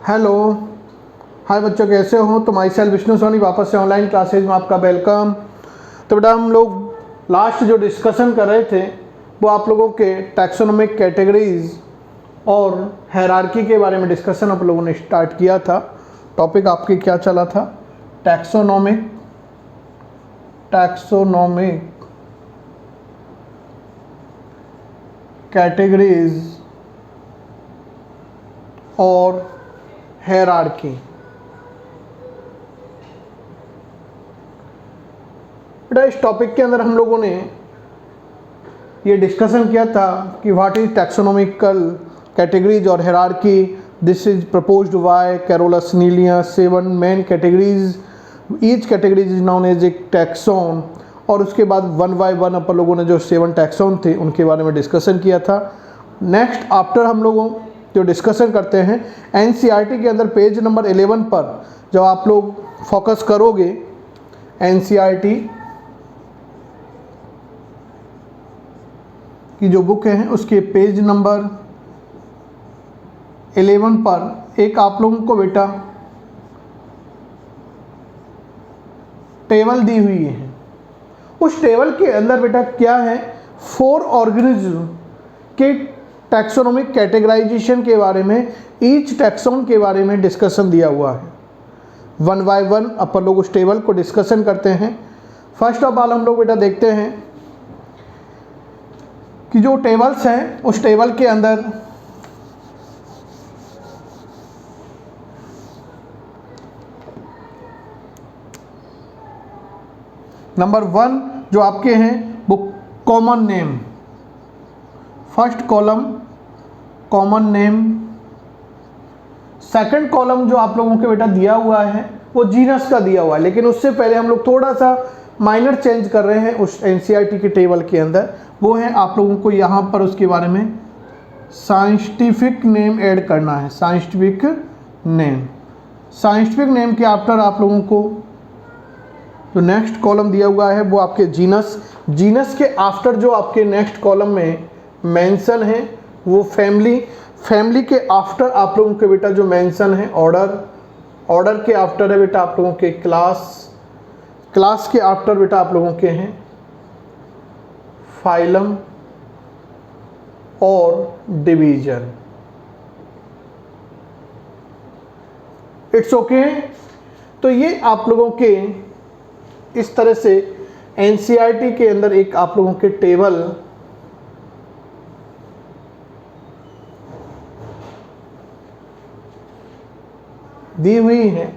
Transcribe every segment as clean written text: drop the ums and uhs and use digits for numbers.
Hello, हाय बच्चों, कैसे हो? तो माई सेल्फ विष्णु सोनी वापस से ऑनलाइन क्लासेज में आपका वेलकम। तो बेटा हम लोग लास्ट जो डिस्कशन कर रहे थे वो आप लोगों के टैक्सोनॉमिक कैटेगरीज और हायरार्की के बारे में डिस्कशन आप लोगों ने स्टार्ट किया था। टॉपिक आपके क्या चला था? टैक्सोनॉमिक कैटेगरीज और हायरार्की। बेटा इस टॉपिक के अंदर हम लोगों ने ये डिस्कशन किया था कि व्हाट इज टैक्सोनॉमिकल कैटेगरीज और hierarchy. This is proposed by Carolus नीलियस। 7 main categories, each categories is known as a taxon. और उसके बाद 1 बाय 1 अपन लोगों ने जो 7 टैक्सोन थे उनके बारे में डिस्कशन किया था। नेक्स्ट आफ्टर हम लोगों जो डिस्कशन करते हैं एनसीईआरटी के अंदर पेज नंबर 11 पर जब आप लोग फोकस करोगे, एनसीईआरटी की जो बुक है उसके पेज नंबर 11 पर एक आप लोगों को बेटा टेबल दी हुई है। उस टेबल के अंदर बेटा क्या है? 4 ऑर्गेनिज्म के टैक्सोनॉमिक कैटेगराइजेशन के बारे में, ईच टैक्सोन के बारे में डिस्कशन दिया हुआ है। 1 बाय 1 अपन लोग उस टेबल को डिस्कशन करते हैं। फर्स्ट ऑफ ऑल हम लोग बेटा देखते हैं कि जो टेबल्स हैं उस टेबल के अंदर नंबर 1 जो आपके हैं वो common name. First column common name. Second column जो आप लोगों के बेटा दिया हुआ है वो जीनस का दिया हुआ है, लेकिन उससे पहले हम लोग थोड़ा सा माइनर चेंज कर रहे हैं उस एनसीईआरटी के टेबल के अंदर। वो है आप लोगों को यहाँ पर उसके बारे में साइंटिफिक नेम ऐड करना है। साइंटिफिक नेम के आफ्टर आप लोगों को जो नेक्स्ट कॉलम दिया हुआ है वो आपके जीनस के आफ्टर जो आपके नेक्स्ट कॉलम में मेंशन है वो फैमिली के आफ्टर आप लोगों के बेटा जो मेंशन है ऑर्डर के आफ्टर है बेटा आप लोगों के क्लास के आफ्टर बेटा आप लोगों के हैं फाइलम और डिवीजन। It's okay. तो ये आप लोगों के इस तरह से एनसीईआरटी के अंदर एक आप लोगों के टेबल दी हुई है,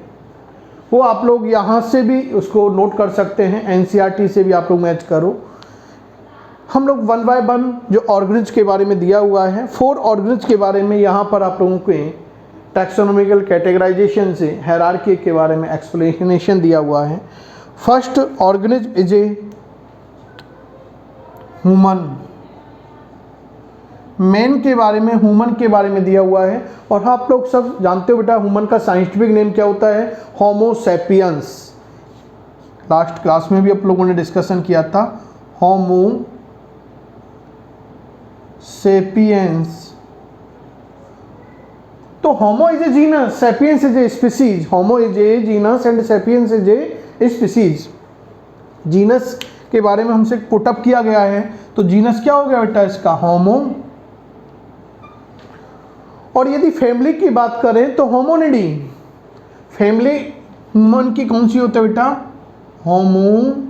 वो आप लोग यहाँ से भी उसको नोट कर सकते हैं, एनसीईआरटी से भी आप लोग मैच करो। हम लोग 1 बाय 1 जो ऑर्गेनिज के बारे में दिया हुआ है, 4 ऑर्गेनिज के बारे में यहाँ पर आप लोगों के टैक्सोनॉमिकल कैटेगराइजेशन से हायरार्की के बारे में एक्सप्लेनेशन दिया हुआ है। First organism is a human. Man के बारे में, ह्यूमन के बारे में दिया हुआ है। और आप लोग सब जानते हो बेटा ह्यूमन का साइंटिफिक नेम क्या होता है? Homo sapiens. लास्ट क्लास में भी आप लोगों ने डिस्कशन किया था होमो सैपियंस। तो Homo is a genus, sapiens is a species. Homo is a genus and sapiens is a species. Genus के बारे में हमसे पुटअप किया गया है, तो जीनस क्या हो गया बेटा इसका? होमो। और यदि फैमिली की बात करें तो होमोनिडी। फैमिली ह्यूमन की कौन सी होती है बेटा? होमोनिडी।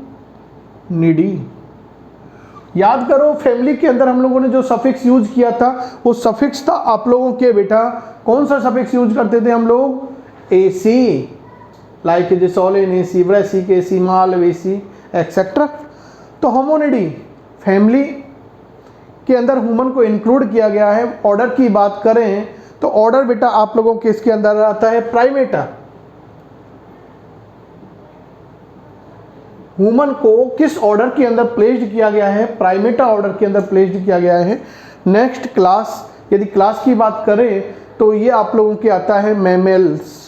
याद करो फैमिली के अंदर हम लोगों ने जो सफिक्स यूज किया था वो सफिक्स था आप लोगों के बेटा, कौन सा सफिक्स यूज करते थे हम लोग? एसी, लाइक जिसोलिन एसी, ब्रेसिक एसी, माल वेसी एक्सेट्रा। तो होमोनिडी फैमिली के अंदर ह्यूमन को इंक्लूड किया गया है। ऑर्डर की बात करें तो ऑर्डर बेटा आप लोगों के इसके अंदर आता है प्राइमेटा। ह्यूमन को किस ऑर्डर के अंदर प्लेस्ड किया गया है? प्राइमेटा ऑर्डर के अंदर प्लेस्ड किया गया है। नेक्स्ट क्लास, यदि क्लास की बात करें तो ये आप लोगों के आता है मैमल्स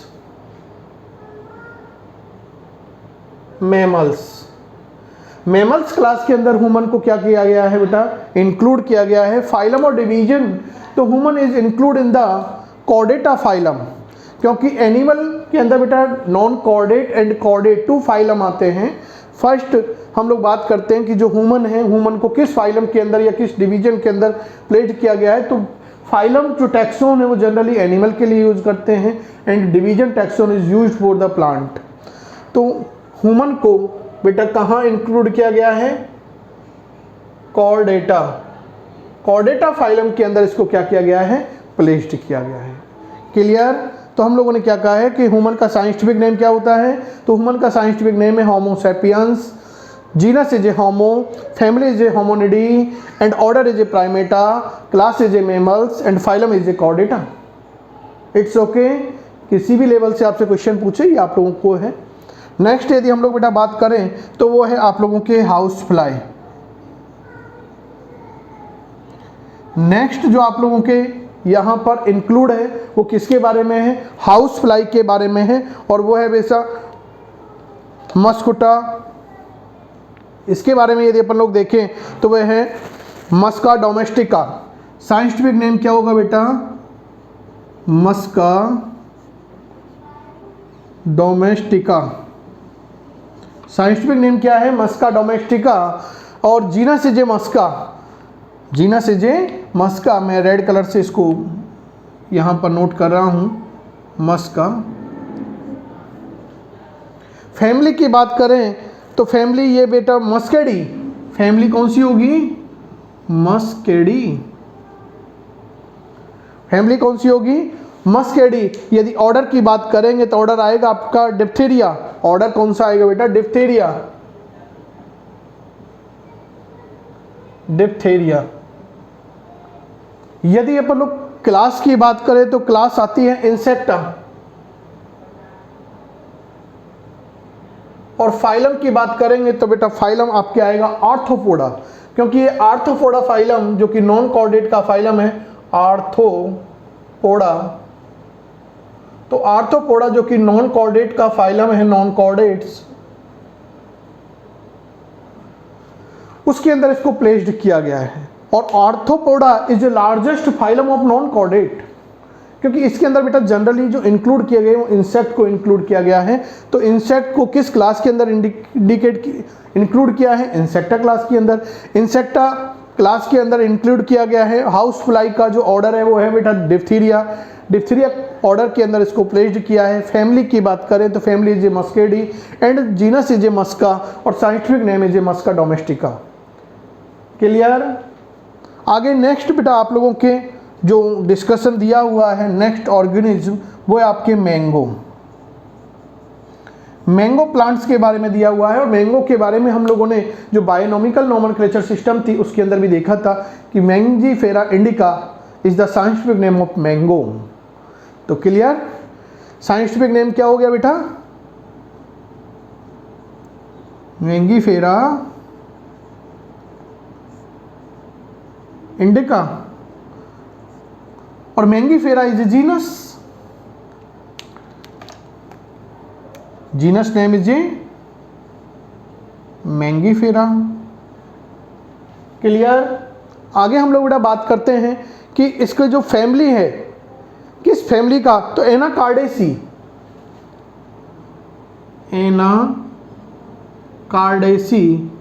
क्लास के अंदर ह्यूमन को क्या किया गया है बेटा? इंक्लूड किया गया है। फाइलम और डिवीजन, तो human is include in the Chordata phylum. क्योंकि एनिमल के अंदर बेटा non chordate and chordate 2 phylum आते हैं। फर्स्ट हम लोग बात करते हैं कि जो ह्यूमन है, ह्यूमन को किस फाइलम के अंदर या किस डिवीजन के अंदर प्लेस किया गया है। तो फाइलम जो टैक्सोन है वो जनरली एनिमल के लिए यूज करते हैं and division taxon is used for the plant. तो ह्यूमन को बेटा कहाँ इंक्लूड किया गया है? कॉर्डेटा, कॉर्डेटा फाइलम के अंदर इसको क्या किया गया है? प्लेस्ड किया गया है। क्लियर? तो हम लोगों ने क्या कहा है कि ह्यूमन का साइंटिफिक नेम क्या होता है? तो ह्यूमन का साइंटिफिक नेम है Homo sapiens, genus is a Homo, family is a Hominidae and order is a Primata, class is a mammals and phylum is a Chordata. It's okay, किसी भी level से आपसे क्वेश्चन पूछे ये आप लोगों को है। नेक्स्ट यदि हम लोग बेटा बात करें तो वो है आप लोगों के हाउस फ्लाई। नेक्स्ट जो आप लोगों के यहाँ पर इंक्लूड है वो किसके बारे में है? हाउस फ्लाई के बारे में है, और वो है वैसा मस्कुटा। इसके बारे में यदि अपन लोग देखें तो वह है मस्का डोमेस्टिका। साइंटिफिक नेम क्या होगा बेटा? मस्का डोमेस्टिका। साइंटिफिक नेम क्या है? Musca domestica. और genus is a Musca, genus is a Musca. मैं रेड कलर से इसको यहाँ पर नोट कर रहा हूँ, मस्का। फैमिली की बात करें तो फैमिली ये बेटा मस्केडी, फैमिली कौन सी होगी? मस्केडी। फैमिली कौन सी होगी? मस्केडी। यदि ऑर्डर की बात करेंगे तो ऑर्डर आएगा आपका डिप्थीरिया। ऑर्डर कौन सा आएगा बेटा? Diphtheria, diphtheria. यदि अपन लोग क्लास की बात करें तो क्लास आती है इंसेक्टा। और फाइलम की बात करेंगे तो बेटा फाइलम आपके आएगा आर्थ्रोपोडा, क्योंकि ये आर्थ्रोपोडा फाइलम जो कि नॉन कॉर्डेट का फाइलम है, आर्थ्रोपोडा। तो आर्थ्रोपोडा जो कि नॉन कॉर्डेट का फाइलम है, नॉन कॉर्डेट्स, उसके अंदर इसको प्लेस्ड किया गया है। और arthropoda is the largest phylum of non chordate, क्योंकि इसके अंदर बेटा जनरली जो इंक्लूड किए गए वो इंसेक्ट को इंक्लूड किया गया है। तो इंसेक्ट को किस क्लास के अंदर इंक्लूड किया है? इंसेक्टा क्लास के अंदर। इंसेक्टा क्लास के अंदर इंक्लूड किया गया है। हाउस फ्लाई का जो ऑर्डर है वो है बेटा डिप्थीरिया, डिप्थीरिया ऑर्डर के अंदर इसको प्लेस्ड किया है। फैमिली की बात करें तो family is a Muscidae and genus is a Musca और scientific name is a Musca domestica. Clear? आगे नेक्स्ट बेटा आप लोगों के जो डिस्कशन दिया हुआ है नेक्स्ट ऑर्गेनिज्म वो है आपके मैंगो। मैंगो प्लांट्स के बारे में दिया हुआ है, और मैंगो के बारे में हम लोगों ने जो बायोनॉमिकल नोमेनक्लेचर सिस्टम थी उसके अंदर भी देखा था कि Mangifera indica is the scientific name of mango. तो क्लियर? साइंटिफिक नेम क्या हो गया बेटा? Mangifera indica. और Mangifera is a genus, genus name is a Mangifera. Clear? आगे हम लोग बेटा बात करते हैं कि इसके जो फैमिली है, किस फैमिली का? तो एनाकार्डेसी, एनाकार्डेसी,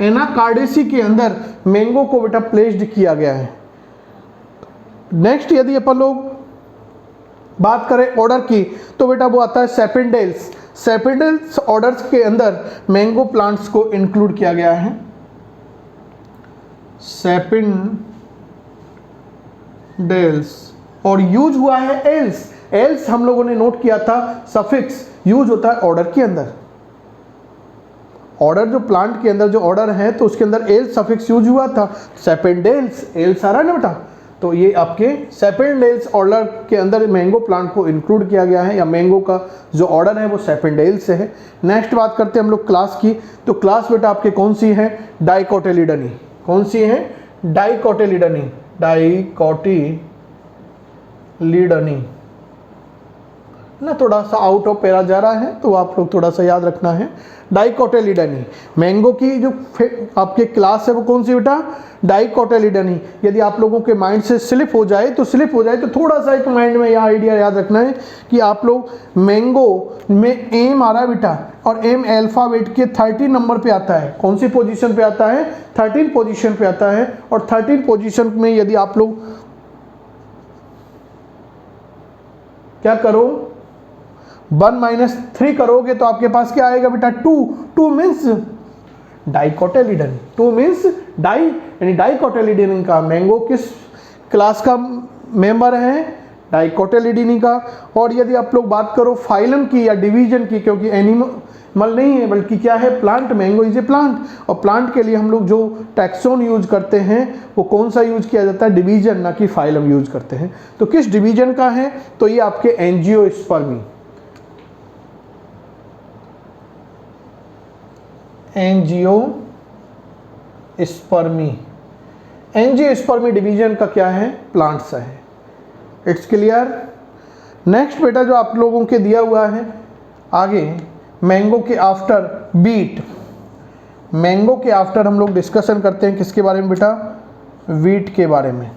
एनाकार्डेसी के अंदर मैंगो को बेटा प्लेस्ड किया गया है। नेक्स्ट यदि अपन लोग बात करें ऑर्डर की तो बेटा वो आता है सेपिनडेल्स। सेपिनडेल्स ऑर्डर्स के अंदर मैंगो प्लांट्स को इंक्लूड किया गया है। सेपिनडेल्स और यूज हुआ है एल्स। एल्स हम लोगों ने नोट किया था, सफिक्स यूज होता है ऑर्डर के अंदर। ऑर्डर जो प्लांट के अंदर जो ऑर्डर है तो उसके अंदर एल सफिक्स यूज हुआ था। सेपिनडेल्स एल्स आ रहा है ना बेटा, तो ये आपके सेपिनडेल्स ऑर्डर के अंदर मैंगो प्लांट को इंक्लूड किया गया है, या मैंगो का जो ऑर्डर है वो सेपिनडेल्स से है। नेक्स्ट बात करते हैं हम लोग क्लास की, तो क्लास बेटा आपके कौन सी है? डाइकोटिलिडनी। कौन सी है? डाइकोटिलिडनी, डाइकोटिलिडनी। ना, थोड़ा सा आउट ऑफ पैरा जा रहा है, तो आप लोग थोड़ा सा याद रखना है। डाइकोटिलिडनी, मैंगो की जो आपके क्लास है वो कौन सी बेटा, डाइकोटिलिडनी। यदि आप लोगों के माइंड से स्लिप हो जाए तो थोड़ा सा एक माइंड में यह आइडिया याद रखना है कि आप लोग मैंगो में एम आ रहा है बेटा, और एम अल्फाबेट के 13 नंबर पे आता है। कौन सी पोजीशन पे आता है, 13 पोजीशन पे आता है। और 13 पोजीशन में यदि आप लोग क्या करो, 1 - 3 करोगे तो आपके पास क्या आएगा बेटा, 2 मीन्स डाइकोटिलिडनी, 2 मीन्स डाई, यानी डाइकोटिलिडनी का मैंगो किस क्लास का मेंबर है, डाइकोटिलिडनी का। और यदि आप लोग बात करो फाइलम की या डिवीजन की, क्योंकि एनिमल नहीं है बल्कि क्या है, plant, mango is a plant, और प्लांट के लिए हम लोग जो टैक्सोन यूज करते हैं वो कौन सा यूज किया जाता है, डिवीजन, ना कि फाइलम यूज करते हैं। तो किस डिवीजन का है, तो ये आपके एंजियोस्पर्मी, एंजियोस्पर्मी डिवीजन का क्या है, प्लांट्स है। It's clear. नेक्स्ट बेटा जो आप लोगों के दिया हुआ है आगे, मैंगो के आफ्टर बीट, मैंगो के आफ्टर हम लोग डिस्कशन करते हैं किसके बारे में बेटा, वीट के बारे में।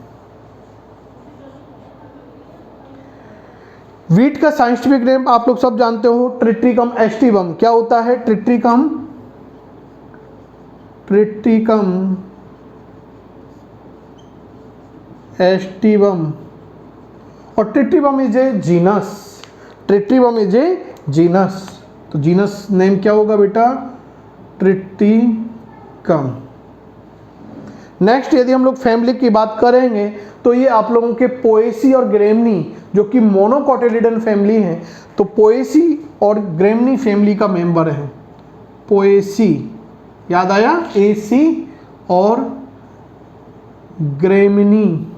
वीट का साइंटिफिक नेम आप लोग सब जानते हो, ट्रिटिकम एस्टिवम। क्या होता है, ट्रिटिकम एस्टिवम। और Triticum is a genus, Triticum is a genus. तो जीनस नेम क्या होगा बेटा, ट्रिटिकम। नेक्स्ट यदि हम लोग फैमिली की बात करेंगे तो ये आप लोगों के पोएसी और ग्रेमनी जो कि मोनोकोटिलिडन फैमिली है, तो पोएसी और ग्रेमनी फैमिली का मेंबर है। पोएसी, याद आया, एसी और ग्रेमनी।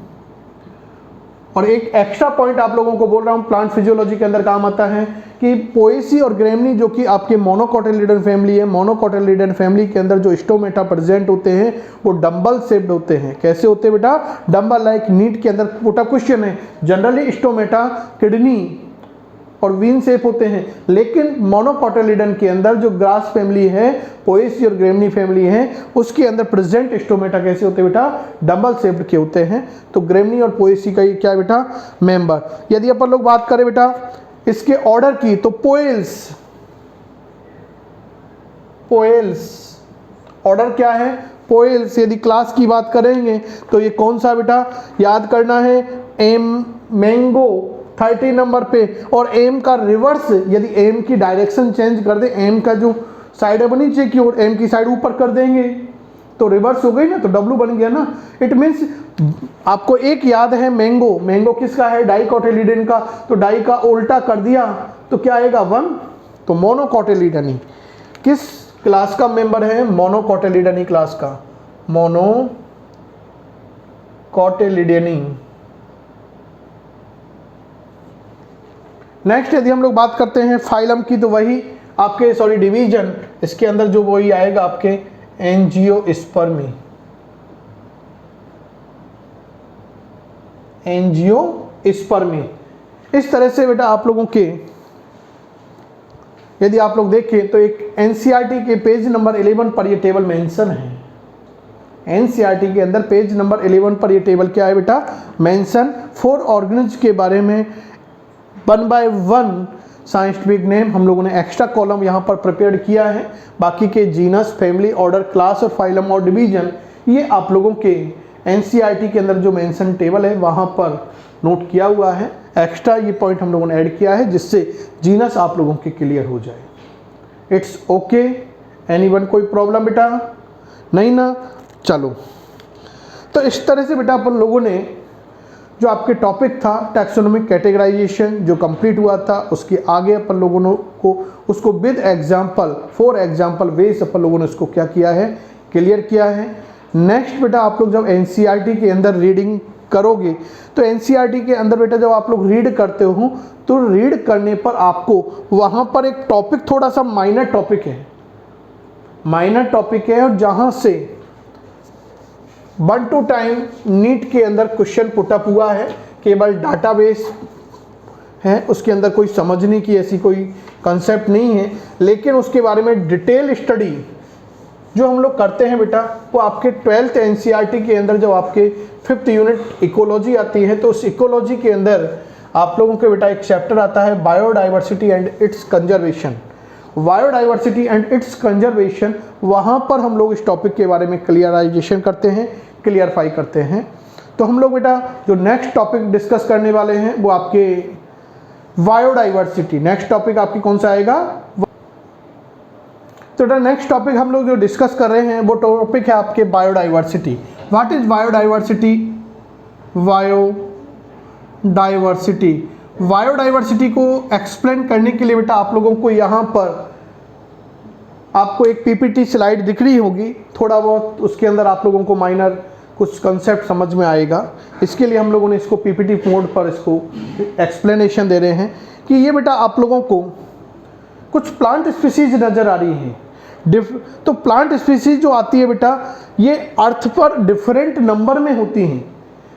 और एक एक्स्ट्रा पॉइंट आप लोगों को बोल रहा हूं, प्लांट फिजियोलॉजी के अंदर काम आता है कि पोएसी और ग्रेमनी जो कि आपके मोनोकोटिलिडन फैमिली है, मोनोकोटिलिडन फैमिली के अंदर जो स्टोमेटा प्रेजेंट होते हैं वो डंबल शेप्ड होते हैं। कैसे होते हैं बेटा, डंबल लाइक। नीट के अंदर छोटा क्वेश्चन है, जनरली स्टोमेटा किडनी और वीन शेप होते हैं, लेकिन मोनोकोटिलिडन के अंदर जो ग्रास फैमिली है, पोएसी और ग्रेमनी फैमिली है, उसके अंदर प्रेजेंट स्टोमेटा कैसे होते हैं बेटा, डबल शेप्ड के होते हैं। तो ग्रेमनी और पोएसी का ये क्या है बेटा, मेंबर। यदि अपन लोग बात करें बेटा इसके ऑर्डर की, तो पोएल्स, ऑर्डर क्या है, पोएल्स। यदि क्लास की बात करेंगे तो ये कौन सा बेटा, याद करना है, एम, मैंगो 30 नंबर पे। और एम का रिवर्स, यदि एम की डायरेक्शन चेंज कर दे, एम का जो साइड है वो नीचे की ओर, एम की साइड ऊपर कर देंगे तो रिवर्स हो गई ना, तो डब्लू बन गया ना। इट मीन्स आपको एक याद है, मैंगो, मैंगो किसका है, डाइकोटिलिडन का, तो डाई का उल्टा कर दिया तो क्या आएगा, 1। तो मोनोकोटिलिडनी किस क्लास का मेंबर है, मोनोकोटिलिडनी क्लास का, मोनोकोटिलिडनी। नेक्स्ट यदि हम लोग बात करते हैं फाइलम की, तो वही आपके डिवीजन, इसके अंदर जो वही आएगा आपके एंजियोस्पर्मी, एंजियोस्पर्मी। इस तरह से बेटा आप लोगों के यदि आप लोग देखें तो एक एनसीईआरटी के पेज नंबर 11 पर ये टेबल मेंशन है। एनसीईआरटी के अंदर पेज नंबर 11 पर ये टेबल क्या है बेटा, मेंशन 4 ऑर्गेनिज के बारे में 1 by 1 साइंटिफिक नेम हम लोगों ने एक्स्ट्रा कॉलम यहाँ पर प्रिपेयर किया है। बाकी के जीनस, फैमिली, ऑर्डर, क्लास और फाइलम और डिवीजन ये आप लोगों के एनसीईआरटी के अंदर जो मेंशन टेबल है वहाँ पर नोट किया हुआ है। एक्स्ट्रा ये पॉइंट हम लोगों ने ऐड किया है जिससे जीनस आप लोगों के क्लियर हो जाए। इट्स ओके, एनीवन कोई प्रॉब्लम बेटा, नहीं ना। चलो, तो इस तरह से बेटा अपन लोगों ने जो आपके टॉपिक था टैक्सोनॉमिक कैटेगराइजेशन जो कंप्लीट हुआ था, उसके आगे अपन लोगों को उसको विद एग्जाम्पल 4 एग्जाम्पल वेज अपन लोगों ने उसको क्या किया है, क्लियर किया है। नेक्स्ट बेटा आप लोग जब एनसीईआरटी के अंदर रीडिंग करोगे तो एनसीईआरटी के अंदर बेटा जब आप लोग रीड करते हो तो रीड करने पर आपको वहाँ पर एक टॉपिक, थोड़ा सा माइनर टॉपिक है और जहाँ से 1 to टाइम नीट के अंदर क्वेश्चन पुटअप हुआ है, केवल डाटाबेस हैं, उसके अंदर कोई समझने की ऐसी कोई कंसेप्ट नहीं है, लेकिन उसके बारे में डिटेल स्टडी जो हम लोग करते हैं बेटा, वो आपके 12th NCERT के अंदर जब आपके 5th यूनिट इकोलॉजी आती है, तो उस इकोलॉजी के अंदर आप लोगों के बेटा एक चैप्टर आता है biodiversity and it's conservation. Biodiversity and it's conservation, वहाँ पर हम लोग इस टॉपिक के बारे में क्लियराइजेशन करते हैं, क्लियरफाई करते हैं। तो हम लोग बेटा जो नेक्स्ट टॉपिक डिस्कस करने वाले हैं वो आपके बायोडाइवर्सिटी, नेक्स्ट टॉपिक आपकी कौन सा आएगा? तो बेटा नेक्स्ट टॉपिक हम लोग जो डिस्कस कर रहे हैं वो टॉपिक है आपके biodiversity. What is biodiversity? Biodiversity, biodiversity को एक्सप्लेन करने के लिए बेटा आप लोगों को यहाँ पर आपको एक पीपीटी स्लाइड दिख रही होगी, थोड़ा बहुत उसके अंदर आप लोगों को माइनर कुछ कंसेप्ट समझ में आएगा। इसके लिए हम लोगों ने इसको पीपीटी मोड पर इसको एक्सप्लेनेशन दे रहे हैं कि ये बेटा आप लोगों को कुछ प्लांट स्पीसीज नज़र आ रही हैं। तो प्लांट स्पीसीज जो आती है बेटा, ये अर्थ पर डिफरेंट नंबर में होती हैं।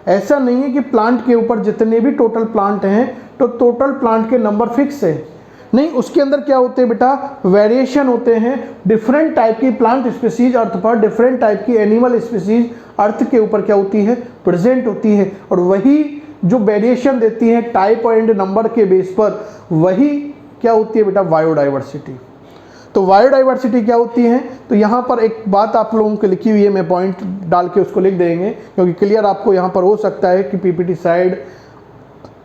ऐसा नहीं है कि प्लांट के ऊपर जितने भी टोटल प्लांट हैं तो टोटल प्लांट के नंबर फिक्स है, नहीं, उसके अंदर क्या होते हैं बेटा, वेरिएशन होते हैं। डिफरेंट टाइप की प्लांट स्पीसीज अर्थ पर, डिफरेंट टाइप की एनिमल स्पीसीज अर्थ के ऊपर क्या होती है, प्रेजेंट होती है, और वही जो वेरिएशन देती है टाइप एंड नंबर के बेस पर, वही क्या होती है बेटा, बायोडाइवर्सिटी। तो बायोडाइवर्सिटी क्या होती है? तो यहाँ पर एक बात आप लोगों को लिखी हुई है, मैं पॉइंट डाल के उसको लिख देंगे, क्योंकि क्लियर आपको यहाँ पर हो सकता है कि पीपीटी साइड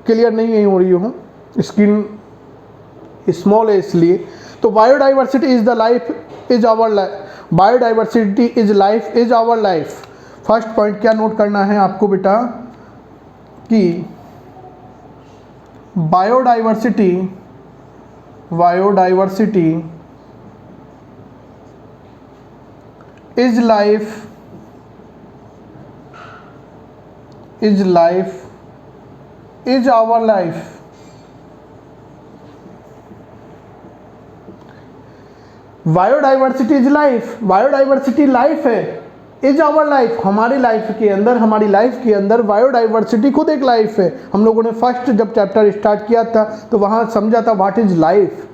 क्लियर नहीं हो रही हो, स्क्रीन स्मॉल है इसलिए। तो biodiversity is the life is our life, biodiversity is life is our life. First point क्या नोट करना है आपको बेटा कि biodiversity is life is our life. Biodiversity is life, biodiversity life है, इज आवर लाइफ, हमारी लाइफ के अंदर बायोडाइवर्सिटी खुद एक लाइफ है। हम लोगों ने फर्स्ट जब चैप्टर स्टार्ट किया था तो वहाँ समझा था व्हाट इज लाइफ।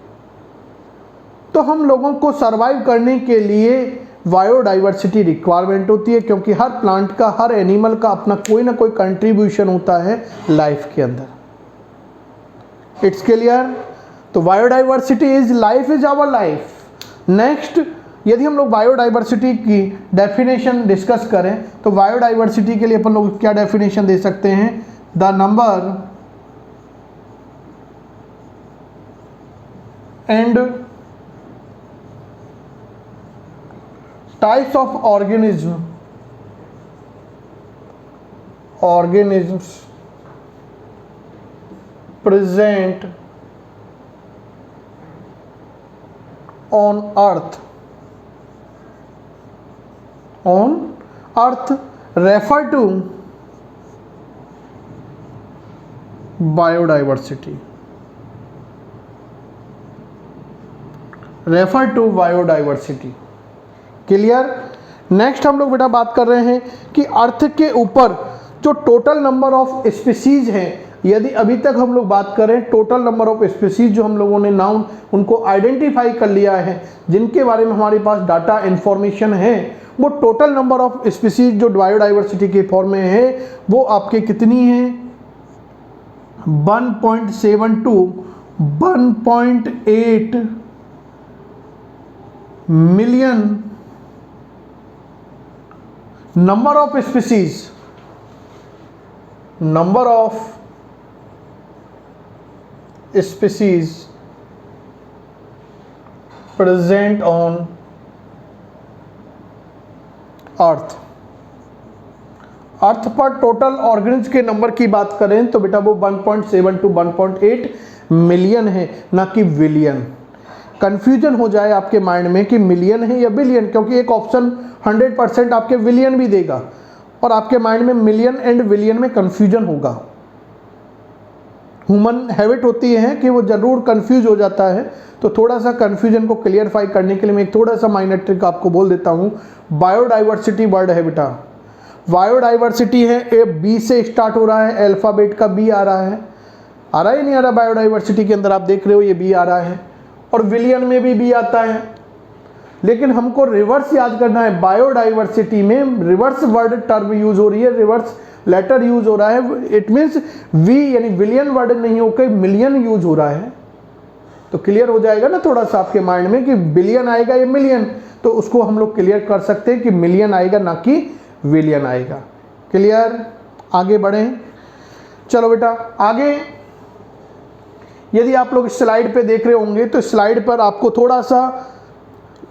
तो हम लोगों को सरवाइव करने के लिए बायोडाइवर्सिटी रिक्वायरमेंट होती है, क्योंकि हर प्लांट का, हर एनिमल का अपना कोई ना कोई कंट्रीब्यूशन होता है लाइफ के अंदर। It's clear? तो biodiversity is life is our life. Next, यदि हम लोग बायोडाइवर्सिटी की डेफिनेशन डिस्कस करें तो बायोडाइवर्सिटी के लिए अपन लोग क्या डेफिनेशन दे सकते हैं? The number and types of organisms present on earth refer to biodiversity, clear? Next हम लोग बेटा बात कर रहे हैं कि अर्थ के ऊपर जो टोटल नंबर ऑफ स्पीसीज हैं, यदि अभी तक हम लोग बात करें टोटल नंबर ऑफ स्पीसीज जो हम लोगों ने नाउन उनको आइडेंटिफाई कर लिया है, जिनके बारे में हमारे पास डाटा इन्फॉर्मेशन है, वो टोटल नंबर ऑफ स्पीसीज जो बायोडाइवर्सिटी के फॉर्म में है वो आपके कितनी है? 1.72 1.8 million number of species present on अर्थ पर टोटल ऑर्गेनिज के नंबर की बात करें तो बेटा वो 1.7 to 1.8 मिलियन है, ना कि बिलियन। कंफ्यूजन हो जाए आपके माइंड में कि मिलियन है या बिलियन, क्योंकि एक ऑप्शन 100% आपके बिलियन भी देगा और आपके माइंड में मिलियन एंड बिलियन में कंफ्यूजन होगा। ह्यूमन हैबिट होती है कि वो ज़रूर कंफ्यूज हो जाता है, तो थोड़ा सा कंफ्यूजन को क्लियरफाई करने के लिए मैं एक थोड़ा सा माइनर ट्रिक आपको बोल देता हूँ। बायोडाइवर्सिटी वर्ड है बेटा, बायोडाइवर्सिटी है, ए बी से स्टार्ट हो रहा है, अल्फ़ाबेट का बी आ रहा है। आ रहा है नहीं आ रहा? बायोडाइवर्सिटी के अंदर आप देख रहे हो ये बी आ रहा है, और विलियन में भी बी आता है। लेकिन हमको रिवर्स याद करना है, बायोडाइवर्सिटी में रिवर्स वर्ड टर्म यूज हो रही है, रिवर्स लेटर यूज हो रहा है। इट मीन्स वी यानी विलियन वर्ड नहीं होकर मिलियन यूज हो रहा है। तो क्लियर हो जाएगा ना थोड़ा सा आपके माइंड में कि बिलियन आएगा या मिलियन, तो उसको हम लोग क्लियर कर सकते हैं कि मिलियन आएगा ना कि विलियन आएगा। क्लियर? आगे बढ़ें। चलो बेटा आगे, यदि आप लोग स्लाइड पे देख रहे होंगे तो स्लाइड पर आपको थोड़ा सा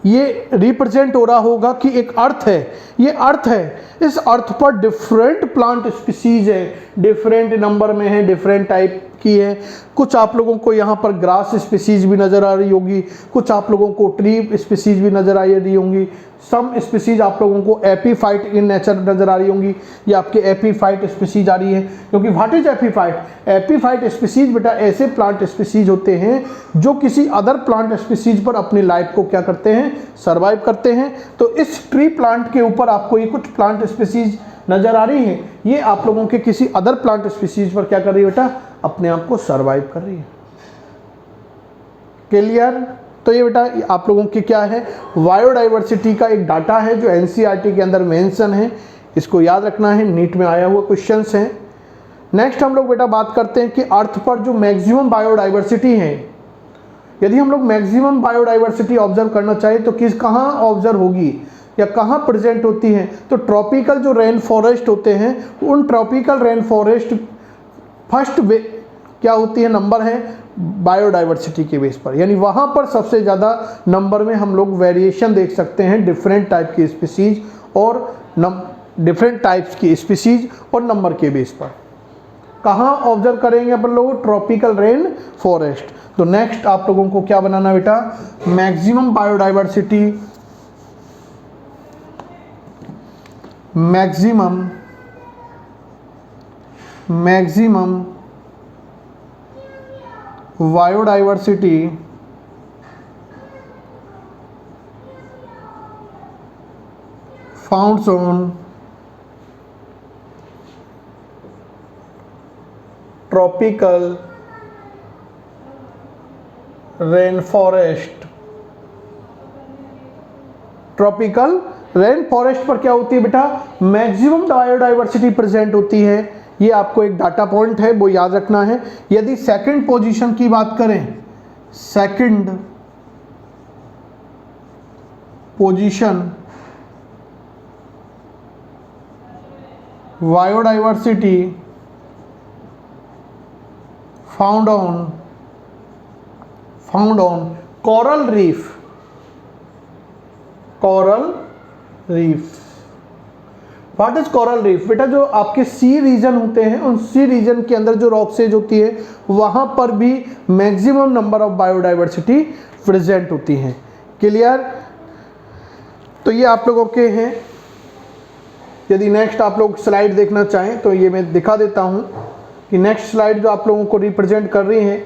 ये रिप्रेजेंट हो रहा होगा कि एक अर्थ है, ये अर्थ है, इस अर्थ पर डिफरेंट प्लांट स्पीसीज है, डिफरेंट नंबर में है, डिफरेंट टाइप की है। कुछ आप लोगों को यहाँ पर ग्रास स्पीसीज भी नज़र आ रही होगी, कुछ आप लोगों को ट्री स्पीसीज भी नज़र आ रही होंगी, सम स्पीसीज आप लोगों को एपीफाइट इन नेचर नज़र आ रही होंगी। ये आपके एपीफाइट स्पीसीज आ रही है, क्योंकि what is epiphyte? Epiphyte species बेटा ऐसे प्लांट स्पीसीज होते हैं जो किसी अदर प्लांट स्पीसीज पर अपनी लाइफ को क्या करते हैं? सर्वाइव करते हैं। तो इस ट्री प्लांट के ऊपर आपको ये कुछ प्लांट स्पीसीज नज़र आ रही है, ये आप लोगों के किसी अदर प्लांट स्पीसीज पर क्या कर रही है बेटा? अपने आप को सर्वाइव कर रही है। क्लियर? तो ये बेटा आप लोगों की क्या है? बायोडाइवर्सिटी का एक डाटा है जो एनसीईआरटी के अंदर मेंशन है, इसको याद रखना है, नीट में आया हुआ क्वेश्चंस हैं। नेक्स्ट हम लोग बेटा बात करते हैं कि अर्थ पर जो मैक्सिमम बायोडाइवर्सिटी है, यदि हम लोग मैक्सिमम बायोडाइवर्सिटी ऑब्जर्व करना चाहें तो कहाँ ऑब्जर्व होगी या कहाँ प्रेजेंट होती है? तो ट्रॉपिकल जो रेन फॉरेस्ट होते हैं, उन ट्रॉपिकल रेन फॉरेस्ट फर्स्ट क्या होती है? नंबर है बायोडाइवर्सिटी के बेस पर, यानी वहाँ पर सबसे ज़्यादा नंबर में हम लोग वेरिएशन देख सकते हैं डिफरेंट टाइप की स्पीसीज और डिफरेंट टाइप्स की स्पीसीज और नंबर के बेस पर। कहाँ ऑब्जर्व करेंगे अपन लोग? Tropical rain forest. तो नेक्स्ट आप लोगों को क्या बनाना बेटा? Maximum biodiversity, maximum biodiversity founts on tropical rain forest. Tropical rain forest पर क्या होती है बेटा? मैक्सिमम बायोडाइवर्सिटी प्रेजेंट होती है। ये आपको एक डाटा पॉइंट है, वो याद रखना है। यदि सेकंड पोजीशन की बात करें, second position biodiversity found on coral reef. Coral reef, what is coral reef? बेटा जो आपके सी रीजन होते हैं, उन सी रीजन के अंदर जो रॉकसेज होती है वहां पर भी maximum number of biodiversity present होती हैं। क्लियर? तो ये आप लोगों के हैं। यदि नेक्स्ट आप लोग स्लाइड देखना चाहें तो ये मैं दिखा देता हूं कि नेक्स्ट स्लाइड जो आप लोगों को रिप्रेजेंट कर रही है,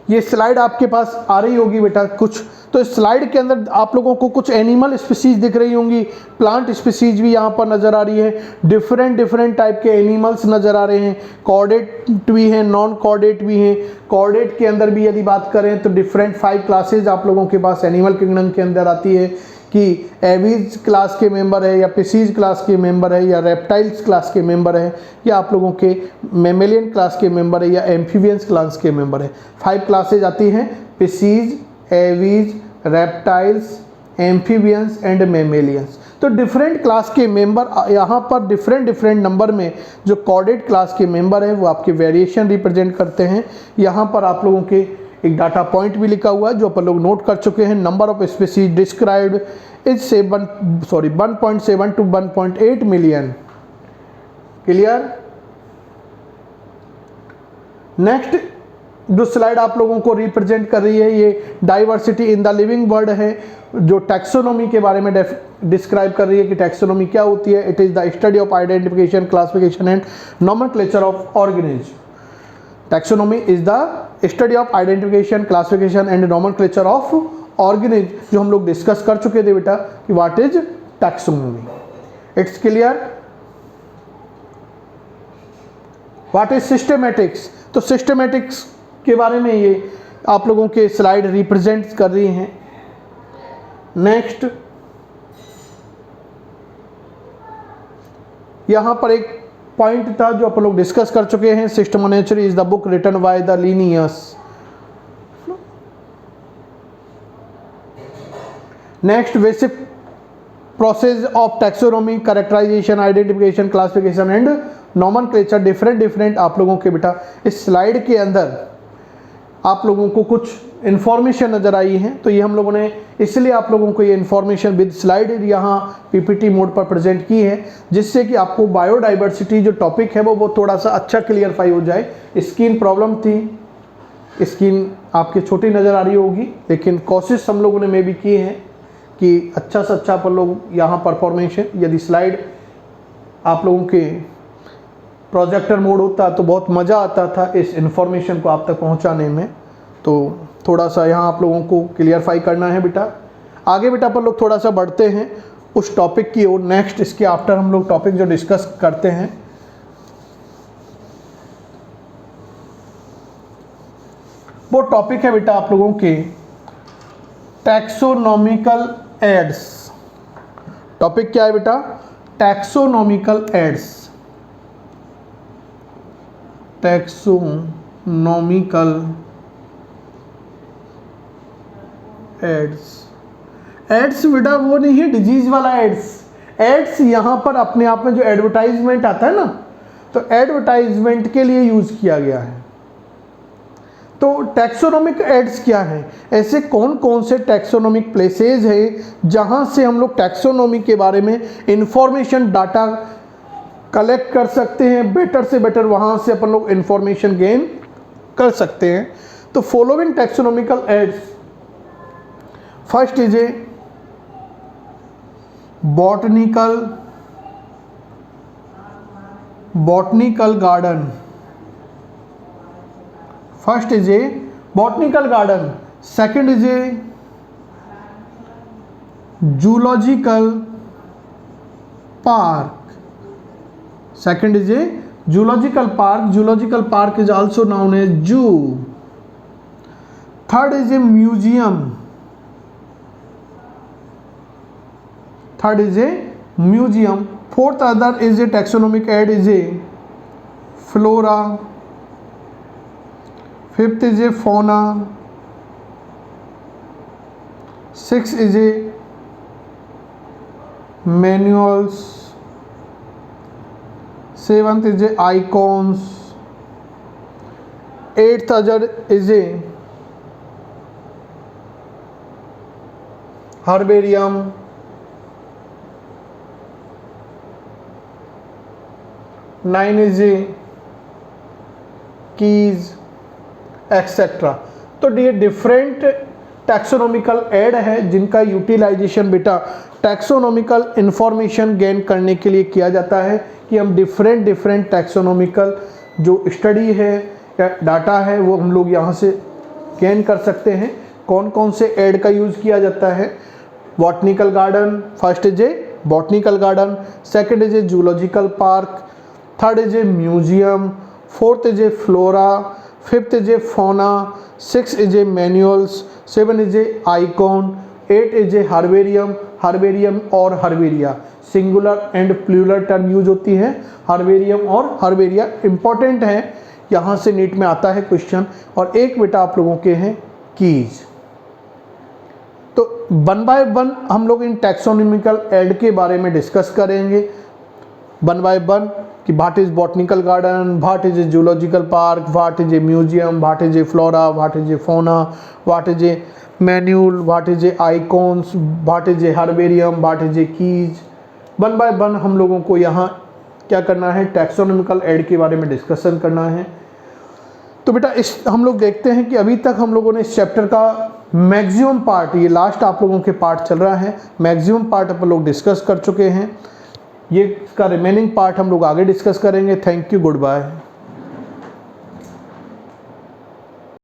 ये स्लाइड आपके पास आ रही होगी बेटा कुछ। तो इस स्लाइड के अंदर आप लोगों को कुछ एनिमल स्पीसीज दिख रही होंगी, प्लांट स्पीसीज भी यहाँ पर नज़र आ रही है, डिफरेंट टाइप के एनिमल्स नज़र आ रहे हैं। कॉर्डेट भी हैं, नॉन कॉर्डेट भी हैं। कॉर्डेट के अंदर भी यदि बात करें तो डिफरेंट 5 क्लासेज आप लोगों के पास एनिमल किंगडम के अंदर आती है कि एवीज क्लास के मेंबर है या पिसीज क्लास के मेंबर है या रेप्टाइल्स क्लास के मेंबर है या आप लोगों के मेमेलियन क्लास के मेंबर है या एम्फीबियंस क्लास के मेंबर है। 5 क्लासेज आती हैं, Pisces, Aves, reptiles, amphibians and mammalians. तो डिफरेंट क्लास के मेंबर यहाँ पर डिफरेंट नंबर में जो कॉर्डेट क्लास के मेंबर हैं वो आपके वेरिएशन रिप्रेजेंट करते हैं। यहाँ पर आप लोगों के एक डाटा पॉइंट भी लिखा हुआ है जो अपन लोग नोट कर चुके हैं। Number of species described is 1.7 to 1.8 million. Clear? Next जो स्लाइड आप लोगों को रिप्रेजेंट कर रही है ये diversity in the living world है, जो टैक्सोनॉमी के बारे में डिस्क्राइब कर रही है कि टैक्सोनॉमी क्या होती है। It is the study of identification, classification and nomenclature of organism. Taxonomy is the study of identification, classification and nomenclature of organism, जो हम लोग डिस्कस कर चुके थे बेटा कि what is taxonomy. It's clear? What is systematics, तो systematics के बारे में ये आप लोगों के स्लाइड रिप्रेजेंट कर रही हैं। नेक्स्ट यहाँ पर एक पॉइंट था जो अपन लोग डिस्कस कर चुके हैं, Systema Naturae is the book written by the Linnaeus. Next basic process of taxonomy, characterisation, identification, classification and nomenclature, different आप लोगों के बेटा इस स्लाइड के अंदर आप लोगों को कुछ इन्फॉर्मेशन नज़र आई है। तो ये हम लोगों ने इसलिए आप लोगों को ये इन्फॉर्मेशन विद स्लाइड यहाँ पीपीटी मोड पर प्रेजेंट की है, जिससे कि आपको बायोडाइवर्सिटी जो टॉपिक है वो थोड़ा सा अच्छा क्लियरफाई हो जाए। स्किन प्रॉब्लम थी, स्किन आपके छोटी नज़र आ रही होगी, लेकिन कोशिश हम लोगों ने में भी की है कि अच्छा से अच्छा अपन लोग यहाँ परफॉर्मेशन, यदि स्लाइड आप लोगों के प्रोजेक्टर मोड होता तो बहुत मज़ा आता था इस इन्फॉर्मेशन को आप तक पहुँचाने में। तो थोड़ा सा यहाँ आप लोगों को क्लियरफाई करना है बेटा। आगे बेटा अपन लोग थोड़ा सा बढ़ते हैं उस टॉपिक की ओर। नेक्स्ट इसके आफ्टर हम लोग टॉपिक जो डिस्कस करते हैं वो टॉपिक है बेटा आप लोगों के टैक्सोनॉमिकल एड्स। टॉपिक क्या है बेटा? Taxonomical aids. Taxonomical aids. Aids बेटा वो नहीं है डिजीज वाला एड्स। एड्स यहाँ पर अपने आप में जो एडवर्टाइजमेंट आता है ना, तो एडवर्टाइजमेंट के लिए यूज किया गया है। तो टैक्सोनॉमिक एड्स क्या है? ऐसे कौन कौन से टैक्सोनॉमिक प्लेसेस है जहाँ से हम लोग टैक्सोनॉमी के बारे में इंफॉर्मेशन डाटा कलेक्ट कर सकते हैं, बेटर से बेटर वहाँ से अपन लोग इंफॉर्मेशन गेन कर सकते हैं। तो following taxonomical aids, first is a botanical garden. First is a botanical garden, second is a zoological park. Second is a zoological park. Zoological park is also known as zoo. Third is a museum. Third is a museum. Fourth other is a taxonomic aid is a flora. Fifth is a fauna. Sixth is a manuals. Seventh is a icons. Eighth other is a herbarium. Nine is a keys, etc. तो ये different taxonomical add है जिनका utilisation बेटा taxonomical information gain करने के लिए किया जाता है, कि हम डिफरेंट टैक्सोनॉमिकल जो स्टडी है या डाटा है वो हम लोग यहाँ से गेन कर सकते हैं। कौन कौन से एड का यूज़ किया जाता है? Botanical garden, first is a botanical garden, second is a zoological park, third is a museum, fourth is a flora, fifth is a fauna, six is a manuals, seven is a icon, eight is a herbarium. Herbarium और herbaria singular and plural term use होती है। Herbarium और हार्बेरिया important है, यहाँ से NEET में आता है क्वेश्चन। और एक बेटा आप लोगों के हैं कीज। तो वन बाय वन हम लोग इन टैक्सोनॉमिकल एड के बारे में डिस्कस करेंगे, वन बाय वन, कि what is botanical garden, what is a zoological park, what is a museum, what is a flora, what is a fauna, what is a manual, what is a icons, what is a herbarium, what is a keys. One by one हम लोगों को यहाँ क्या करना है? Taxonomical add के बारे में डिस्कशन करना है। तो बेटा इस हम लोग देखते हैं कि अभी तक हम लोगों ने इस चैप्टर का मैक्सिमम पार्ट, ये लास्ट आप लोगों के पार्ट चल रहा है, मैक्सिमम पार्ट अपन लोग डिस्कस कर चुके हैं। ये इसका रिमेनिंग पार्ट हम लोग आगे डिस्कस करेंगे। Thank you, good bye.